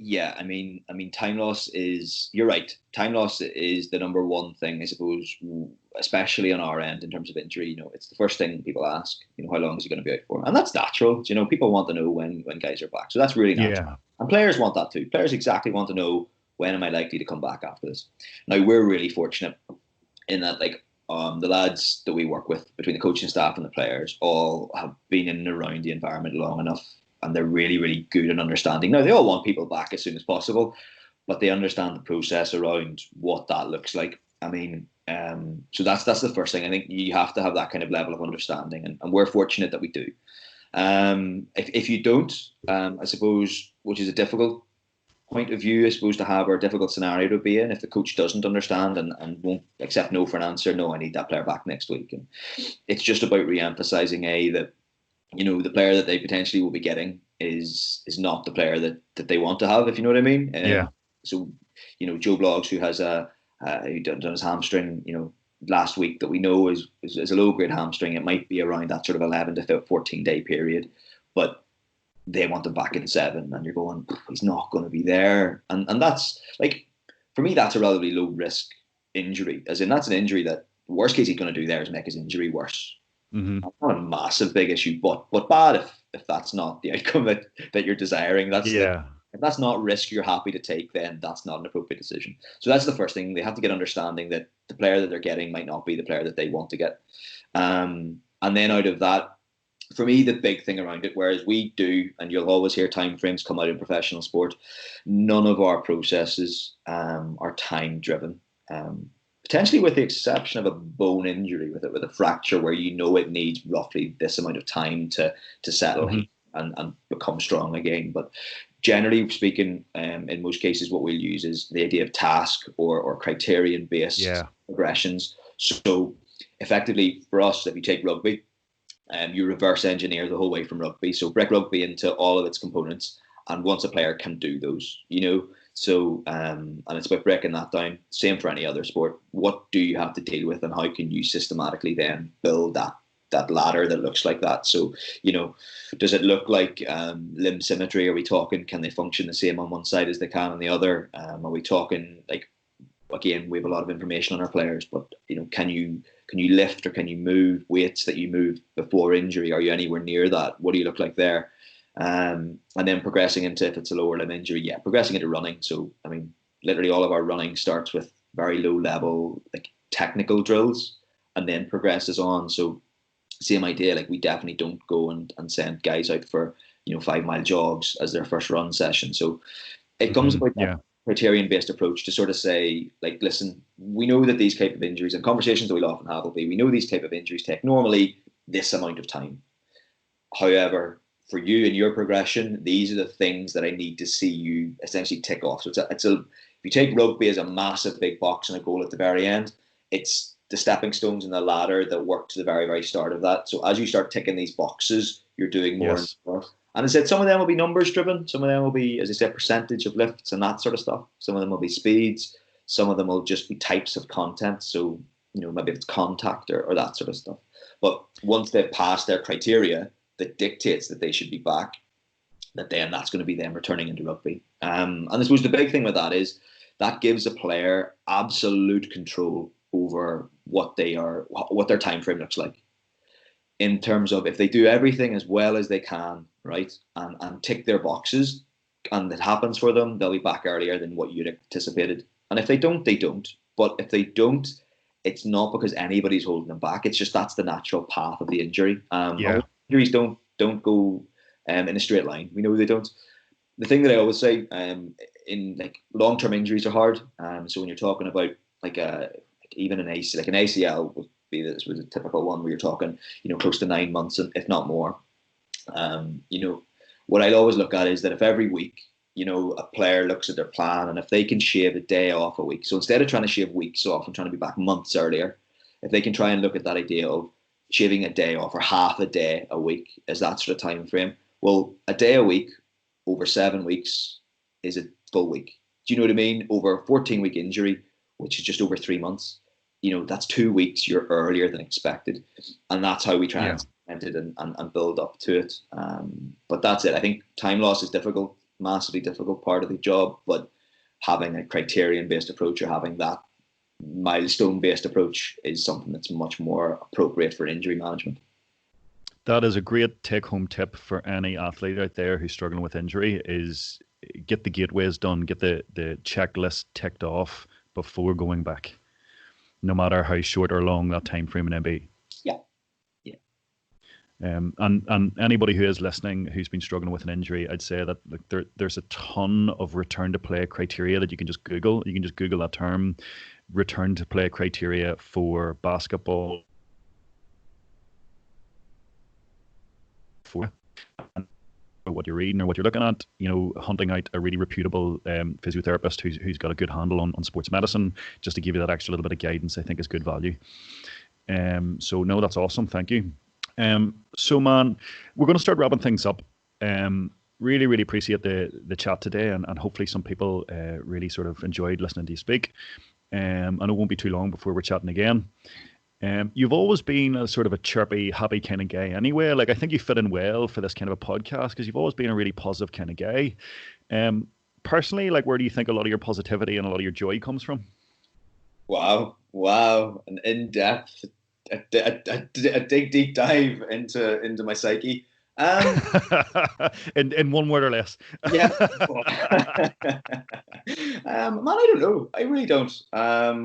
Yeah, I mean, time loss is, you're right. Time loss is the number one thing, I suppose, especially on our end in terms of injury. It's the first thing people ask, how long is he going to be out for? And that's natural. People want to know when guys are back. So that's really natural. Yeah. And players want that too. Players exactly want to know, when am I likely to come back after this? Now, we're really fortunate in that, the lads that we work with, between the coaching staff and the players, all have been in and around the environment long enough, and they're really, really good at understanding. Now, they all want people back as soon as possible, but they understand the process around what that looks like. So that's the first thing. I think you have to have that kind of level of understanding, and we're fortunate that we do. If you don't, I suppose, which is a difficult point of view, I suppose, to have, or a difficult scenario to be in, if the coach doesn't understand and won't accept no for an answer, no, I need that player back next week. And it's just about re-emphasising, that the player that they potentially will be getting is not the player that they want to have, if you know what I mean. Yeah. So, Joe Bloggs, who has who done his hamstring, last week, that we know is a low grade hamstring. It might be around that sort of 11 to 14 day period, but they want him back in 7, and you're going, he's not going to be there. And that's, for me, that's a relatively low risk injury, as in that's an injury that the worst case he's going to do there is make his injury worse. Mm-hmm. That's not a massive big issue, but bad if that's not the outcome that you're desiring. If that's not risk you're happy to take, then that's not an appropriate decision. So that's the first thing. They have to get understanding that the player that they're getting might not be the player that they want to get. And then out of that, for me, the big thing around it, whereas we do, and you'll always hear timeframes come out in professional sport, none of our processes are time driven. potentially with the exception of a bone injury, with a fracture where you know it needs roughly this amount of time to settle and become strong again. But generally speaking, in most cases, what we'll use is the idea of task or criterion-based progressions. So effectively for us, if you take rugby, you reverse engineer the whole way from rugby. So break rugby into all of its components. And once a player can do those, so, and it's about breaking that down. Same for any other sport. What do you have to deal with, and how can you systematically then build that ladder that looks like that? So, does it look like limb symmetry? Are we talking, can they function the same on one side as they can on the other? Are we talking, like, again, we have a lot of information on our players, but can you lift or can you move weights that you moved before injury? Are you anywhere near that? What do you look like there? And then progressing into, if it's a lower limb injury, progressing into running. So, I mean, literally all of our running starts with very low level, like technical drills, and then progresses on. So same idea, like we definitely don't go and send guys out for, 5 mile jogs as their first run session. So it comes about that criterion-based approach to sort of say, like, listen, we know that these type of injuries, and conversations that we'll often have will be, we know these type of injuries take normally this amount of time. However, for you and your progression, these are the things that I need to see you essentially tick off. So if you take rugby as a massive big box and a goal at the very end, it's the stepping stones and the ladder that work to the very, very start of that. So as you start ticking these boxes, you're doing more and more. And I said, some of them will be numbers driven. Some of them will be, as I said, percentage of lifts and that sort of stuff. Some of them will be speeds. Some of them will just be types of content. So, maybe it's contact or that sort of stuff. But once they've passed their criteria that dictates that they should be back, that's going to be them returning into rugby. And I suppose the big thing with that is that gives a player absolute control over what their time frame looks like, in terms of if they do everything as well as they can, right, and tick their boxes, and it happens for them, they'll be back earlier than what you'd anticipated. And if they don't, they don't. But if they don't, it's not because anybody's holding them back. It's just that's the natural path of the injury. Injuries don't go in a straight line. We know they don't. The thing that I always say, in like long-term injuries are hard. So when you're talking about even an ACL would be, this was a typical one where you're talking, close to 9 months, if not more. What I'd always look at is that if every week, a player looks at their plan, and if they can shave a day off a week, so instead of trying to shave weeks off and trying to be back months earlier, if they can try and look at that idea of shaving a day off or half a day a week as that sort of time frame, well, a day a week over 7 weeks is a full week. Do you know what I mean? Over a 14-week injury, which is just over 3 months, that's 2 weeks you're earlier than expected. And that's how we try and implement it and build up to it. But that's it. I think time loss is difficult, massively difficult part of the job, but having a criterion-based approach or having that milestone-based approach is something that's much more appropriate for injury management. That is a great take-home tip for any athlete out there who's struggling with injury, is get the gateways done, get the checklist ticked off before going back, no matter how short or long that time frame may be. And anybody who is listening who's been struggling with an injury, I'd say that there's a ton of return to play criteria that you can just Google. You can just Google that term, return to play criteria for basketball. For what you're reading or what you're looking at, hunting out a really reputable physiotherapist who's got a good handle on sports medicine, just to give you that extra little bit of guidance, I think is good value. So no, that's awesome. Thank you. So man, we're going to start wrapping things up. Really, really appreciate the chat today, and hopefully some people really sort of enjoyed listening to you speak. And it won't be too long before we're chatting again. You've always been a sort of a chirpy, happy kind of guy anyway. Like, I think you fit in well for this kind of a podcast because you've always been a really positive kind of guy. Personally, like, where do you think a lot of your positivity and a lot of your joy comes from? Wow. An in-depth, a deep dive into my psyche. In one word or less. Yeah. Man, I don't know. I really don't.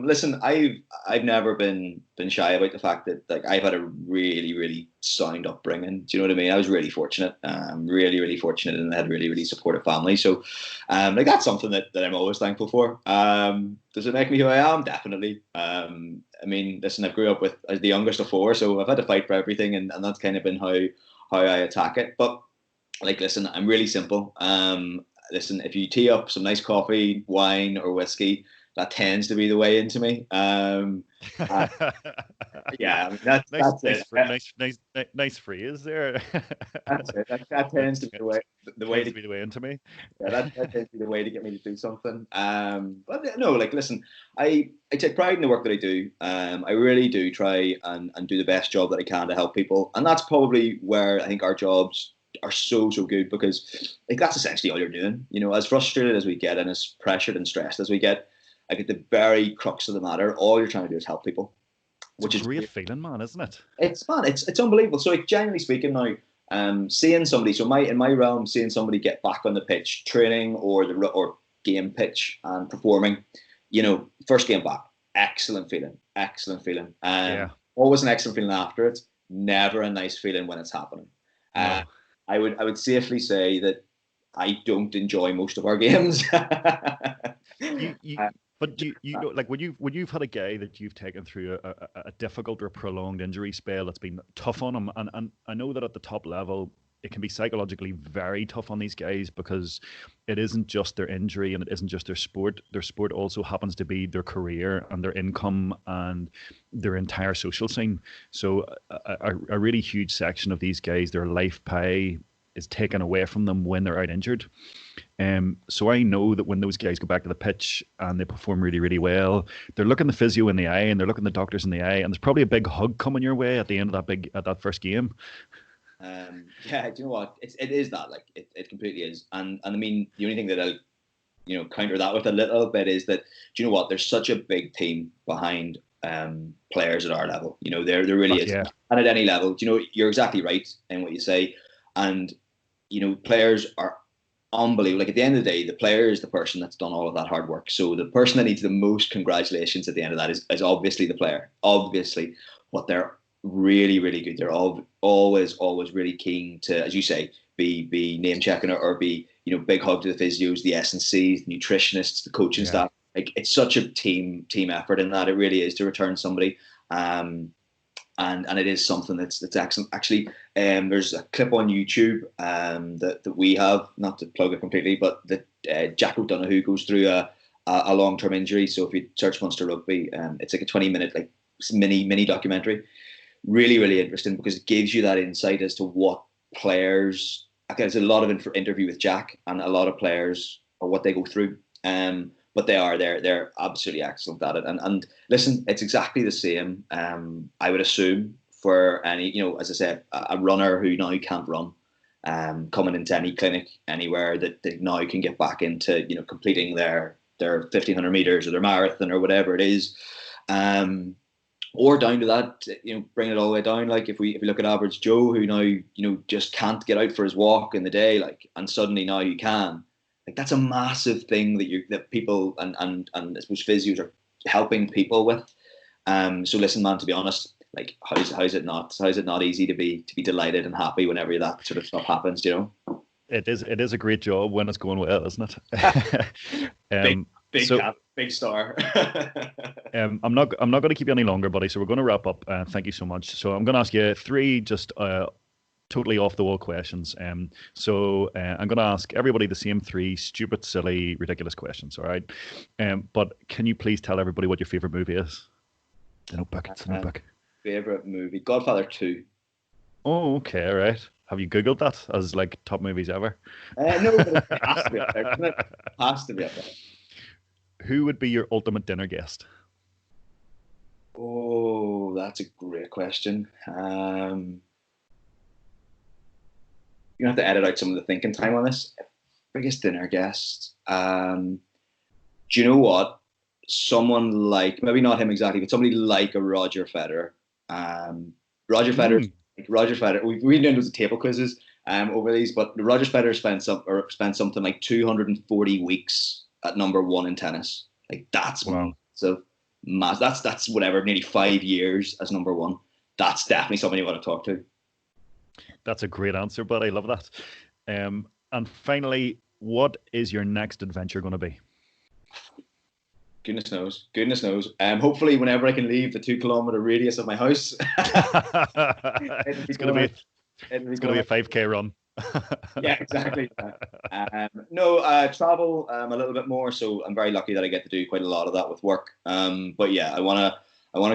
Listen, I've never been been shy about the fact that like I've had a really, really sound upbringing. Do you know what I mean? I was really fortunate, really, really fortunate, and I had a really, really supportive family. So, like that's something that I'm always thankful for. Does it make me who I am? Definitely. I mean, listen, I grew up with as the youngest of four, so I've had to fight for everything, and that's kind of been how I attack it. But like, listen, I'm really simple. Listen, if you tee up some nice coffee, wine, or whiskey, that tends to be the way into me. Yeah, I mean, that's it. Nice phrase there. That's it. That tends to be the way to be the way into me. Yeah, that tends to be the way to get me to do something. But no, like listen, I take pride in the work that I do. I really do try and do the best job that I can to help people, and that's probably where I think our jobs are so good, because like that's essentially all you're doing. You know, as frustrated as we get and as pressured and stressed as we get, like at the very crux of the matter, all you're trying to do is help people. Which is a great feeling, man, isn't it? It's unbelievable. So, like, generally speaking, now, seeing somebody, so in my realm, seeing somebody get back on the pitch, training or game pitch and performing, you know, first game back, excellent feeling. Yeah. Always an excellent feeling after it. Never a nice feeling when it's happening. No. I would safely say that I don't enjoy most of our games. But you know, like when you've had a guy that you've taken through a difficult or prolonged injury spell that's been tough on him, and I know that at the top level it can be psychologically very tough on these guys, because it isn't just their injury and it isn't just their sport. Their sport also happens to be their career and their income and their entire social scene. So a really huge section of these guys, their life pay is taken away from them when they're out injured. So I know that when those guys go back to the pitch and they perform really, really well, they're looking the physio in the eye and they're looking the doctors in the eye, and there's probably a big hug coming your way at the end of that first game. Yeah, do you know what? It is that, like it completely is. And I mean, the only thing that I'll, you know, counter that with a little bit is that, do you know what? There's such a big team behind players at our level. You know, there really is. Yeah. And at any level, do you know, you're exactly right in what you say. And you know, players are unbelievable. Like at the end of the day, the player is the person that's done all of that hard work. So the person that needs the most congratulations at the end of that is obviously the player. Obviously, but they're really, really good. They're always really keen to, as you say, be name checking or be, you know, big hug to the physios, the S&Cs, the nutritionists, the coaching staff. Like it's such a team effort in that. It really is to return somebody. And it is something that's excellent. Actually, there's a clip on YouTube that we have, not to plug it completely, but that Jack O'Donoghue goes through a long-term injury. So if you search Munster Rugby, it's like a 20-minute like mini documentary. Really, really interesting, because it gives you that insight as to what players. Okay, there's a lot of interview with Jack and a lot of players or what they go through. But they're absolutely excellent at it. And listen, it's exactly the same. I would assume for any, you know, as I said, a runner who now can't run, coming into any clinic anywhere that they now can get back into, you know, completing their 1500 meters or their marathon or whatever it is, or down to that, you know, bring it all the way down. Like if we look at average Joe, who now, you know, just can't get out for his walk in the day, like, and suddenly now you can. Like that's a massive thing that people and I suppose physios are helping people with. So listen, man, to be honest, like how's it not easy to be delighted and happy whenever that sort of stuff happens, you know? It is a great job when it's going well, isn't it? Big star. I'm not going to keep you any longer, buddy. So we're going to wrap up. Thank you so much. So I'm going to ask you three just totally off the wall questions. So I'm going to ask everybody the same three stupid, silly, ridiculous questions. All right. But can you please tell everybody what your favorite movie is? The Notebook. It's The Notebook. Favorite movie? Godfather 2. Oh, okay. All right. Have you Googled that as like top movies ever? No, but it has to be up there. It has to be up there. Who would be your ultimate dinner guest? Oh, that's a great question. You have to edit out some of the thinking time on this. Biggest dinner guest. Do you know what? Someone like, maybe not him exactly, but somebody like a Roger Federer. Roger Federer. We've been doing those table quizzes over these, but Roger Federer spent something like 240 weeks at number one in tennis. Like that's wow. So that's whatever, nearly 5 years as number one. That's definitely somebody you want to talk to. That's a great answer, but I love that. And finally, what is your next adventure going to be? Goodness knows. Hopefully, whenever I can leave the 2 kilometer radius of my house, it's going to be a 5K run. Yeah, exactly. Travel a little bit more. So I'm very lucky that I get to do quite a lot of that with work. But yeah, I wanna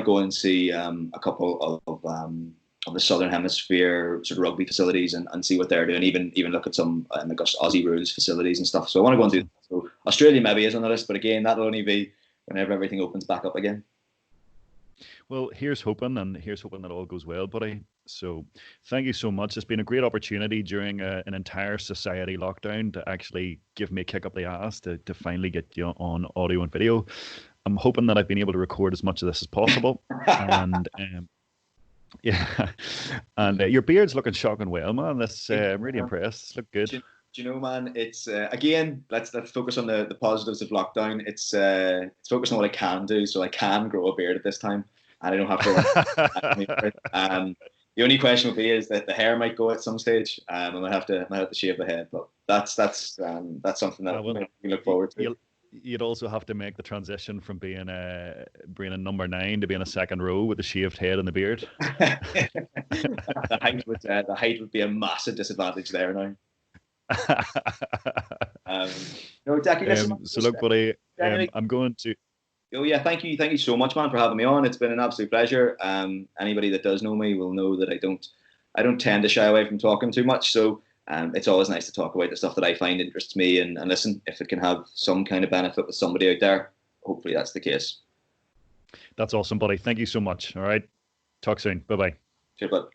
go and see a couple of the Southern Hemisphere sort of rugby facilities and see what they're doing. Even look at some like Aussie rules facilities and stuff. So I want to go and do that. So Australia maybe is on the list, but again, that'll only be whenever everything opens back up again. Well, here's hoping that all goes well, buddy. So thank you so much. It's been a great opportunity during an entire society lockdown to actually give me a kick up the ass to finally get you on audio and video. I'm hoping that I've been able to record as much of this as possible. And yeah, and your beard's looking shocking well, man. I'm really impressed. Look good. Do you know, man? It's again. Let's focus on the positives of lockdown. It's focus on what I can do, so I can grow a beard at this time, and I don't have to. The only question would be is that the hair might go at some stage. I might have to shave the head, but that's something that we look forward to. You'd also have to make the transition from being a number 9 to being a second row with the shaved head and the beard. The height would be a massive disadvantage there now. Jackie, listen, so look, buddy, I'm going to. Oh yeah, thank you so much, man, for having me on. It's been an absolute pleasure. Anybody that does know me will know that I don't tend to shy away from talking too much. So it's always nice to talk about the stuff that I find interests me, and listen, if it can have some kind of benefit with somebody out there, hopefully that's the case. That's awesome, buddy. Thank you so much. All right, talk soon. Bye bye. Cheers, bud.